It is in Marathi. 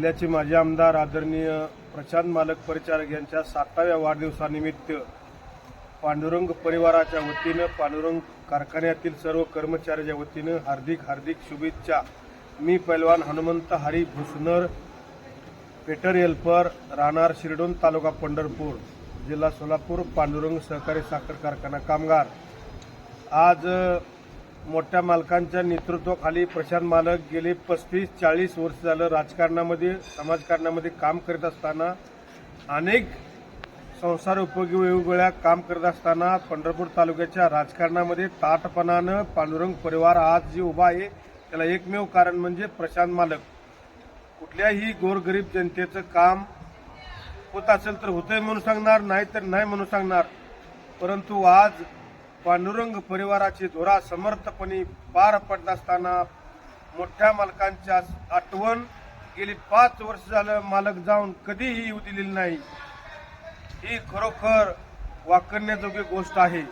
जिल्ह्याचे माजी आमदार आदरणीय प्रशांत मालक परिचारक यांच्या 7व्या वाढदिवसानिमित्त पांडुरंग परिवाराच्या वतीनं, पांडुरंग कारखान्यातील सर्व कर्मचाऱ्यांच्या वतीनं हार्दिक शुभेच्छा। मी पैलवान हनुमंत हरी भुसनर, पेटर हेल्पर, राहणार शिरडोन, तालुका पंढरपूर, जिल्हा सोलापूर, पांडुरंग सहकारी साखर कारखाना कामगार। आज मोठ्या मालकांच्या नेतृत्वाखाली प्रशांत मालक गेले 35-40 वर्ष झालं राजकारणामध्ये, समाजकारणामध्ये काम करत असताना, अनेक संसार उपयोगी वेगवेगळ्या काम करत असताना पंढरपूर तालुक्याच्या राजकारणामध्ये ताठपणानं पांडुरंग परिवार आज जे उभा आहे त्याला एकमेव कारण म्हणजे प्रशांत मालक। कुठल्याही गोरगरीब जनतेचं काम होत असेल तर होतंय म्हणून सांगणार, नाही तर नाही म्हणून सांगणार, परंतु आज पांडुरंग परिवाराची धोरा समर्थपणे पार पडत असताना मोठ्या मालकांच्या आठवण गेली 5 वर्ष झालं मालक जाऊन कधीही येऊ दिलेली नाही। ही खरोखर वाखाणण्याजोगी गोष्ट आहे।